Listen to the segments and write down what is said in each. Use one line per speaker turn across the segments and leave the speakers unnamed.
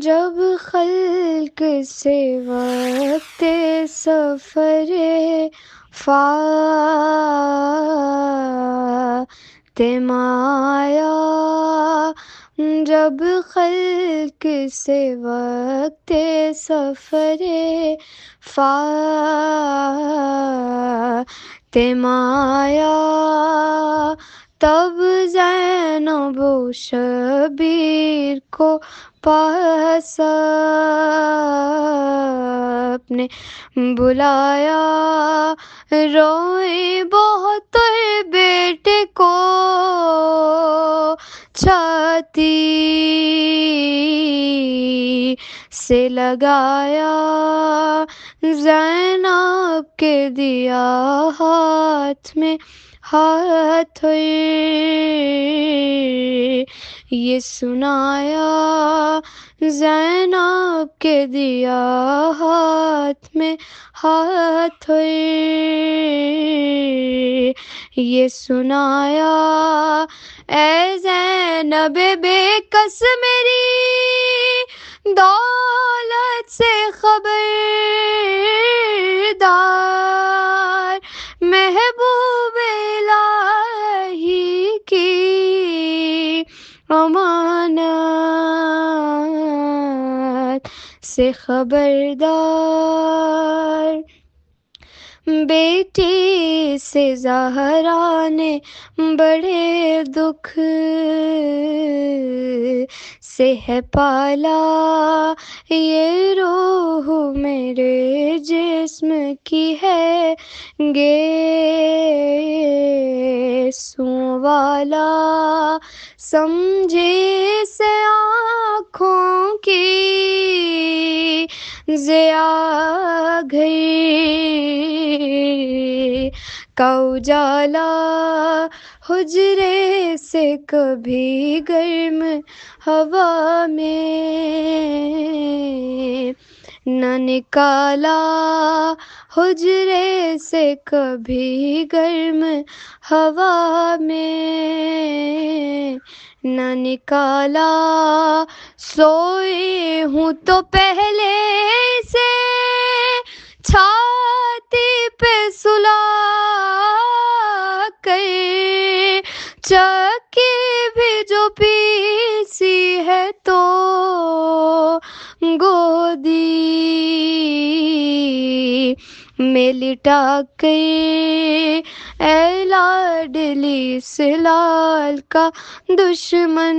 جب خلق سے وقت سفر فاطمہ آیا، جب خلق سے وقت سفر فاطمہ آیا، تب زینب و شبیر کو پاس اپنے بلایا، روئیں بہت بیٹے کو چھاتی سے لگایا، زینب کے دیا ہاتھ میں ہاتھ یہ سنایا، زینب کے دیا ہاتھ میں ہاتھ یہ سنایا، اے زینب بے کس میری دولت سے خبردار، محبوب الہی کی امانت سے خبردار، بیٹی سے زہرا نے بڑے دکھ سے ہے پالا، یہ روح میرے جسم کی ہے گیسوں والا، سمجھے سے آنکھوں کی ضیا گئی کا اجالا، حجرے سے کبھی گرم ہوا میں نہ نکالا، حجرے سے کبھی گرم ہوا میں نہ نکالا، سوئی ہوں تو پہلے سے چھاتی پہ سلا کر، چکی بھی جو پیسی ہے تو گودی میں لٹا کر، اے لاڈلی سے لال کا دشمن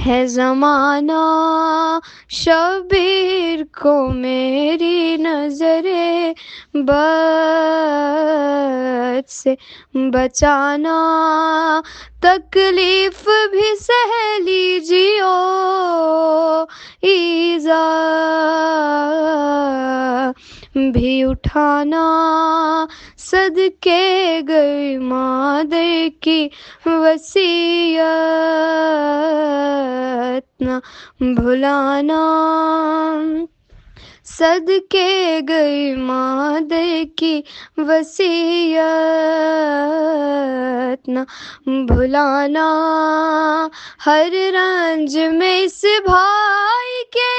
ہے زمانہ، شبیر کو میری نظر بد سے بچانا، تکلیف بھی سہ لیجیو ایذا بھی اٹھانا، صدقے گئی مادر کی وصیت نہ بھلانا، صدقے گئی مادر کی وصیت نہ بھلانا، ہر رنج میں اس بھائی کے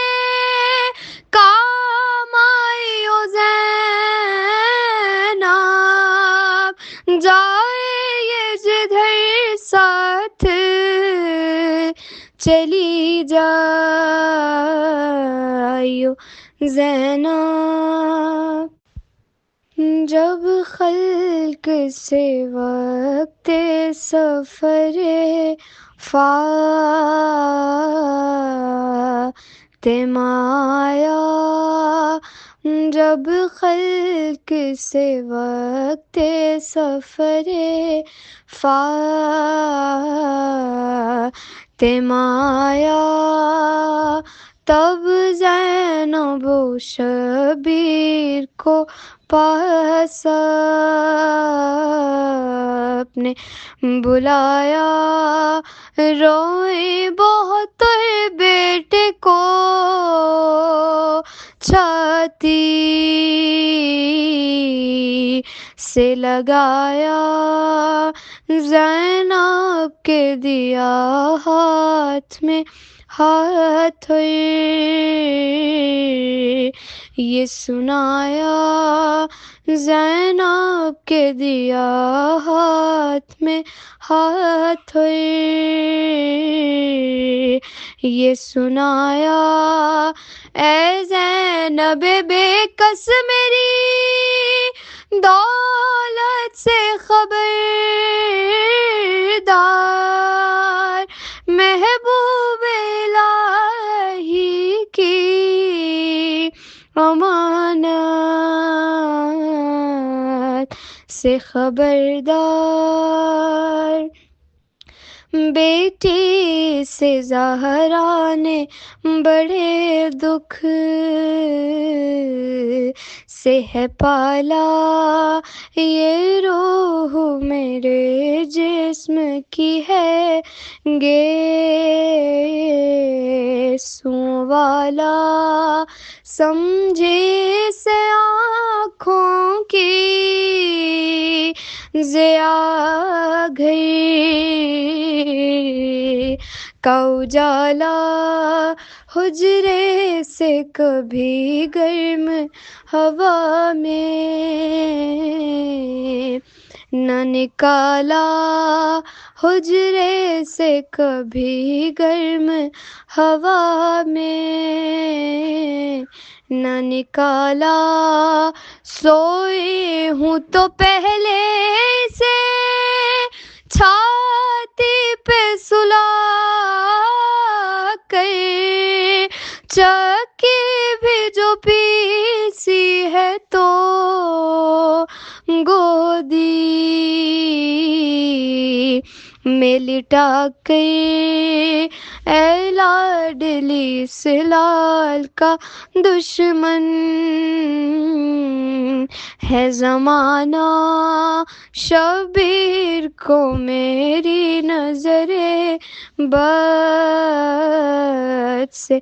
کام آئی او زینب، جائے یہ جدھر ساتھ چلی جائیو زینب، جب خلق سے وقت سفر فاطمہ آیا، جب خلق سے وقت سفر فاطمہ آیا، تب زینب و شبیر کو پاس اپنے بلایا، روئیں بہت بیٹے کو چھاتی سے لگایا زینب کے دیا ہاتھ میں ہاتھ، یہ سنایا زینب کے دیا ہاتھ میں ہاتھ، یہ سنایا اے زینب بے کس میری دولت سے خبردار، محبوب الہی کی امانت سے خبردار، بیٹی سے زہرا نے بڑے دکھ سے ہے پالا، یہ روح میرے جسم کی ہے گیسوں والا، سمجھے سے آنکھوں کی ضیا گھر کا اجالا، حجرے سے کبھی گرم ہوا میں نہ نکالا، حجرے سے کبھی گرم ہوا میں نہ نکالا، سوئی ہوں تو پہلے سے چھاتی پہ سلا کر، چکی بھی جو پیسی ہے تو گودی میں لٹا کر، اے لاڈلی اس لال کا دشمن ہے زمانہ، شبیر کو میری نظر بد سے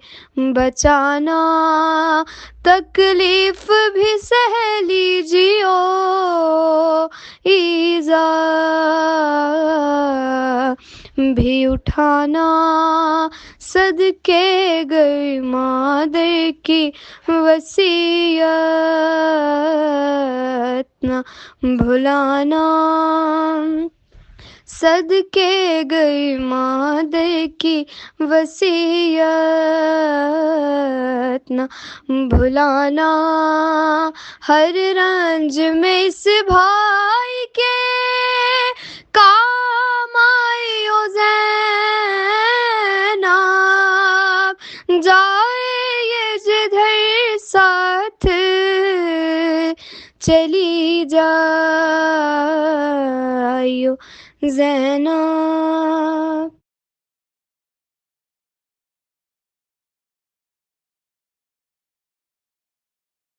بچانا، تکلیف بھی سہ لیجیو ایذا بھی اٹھانا، صدقے گئے مادر کی وصیت نہ بھلانا، صدقے گئی مادر کی وصیت نہ بھلانا، ہر رنج میں اس بھائی کے کام آئی او زینب، جائے یہ جدھر ساتھ چلی جائیو زینب۔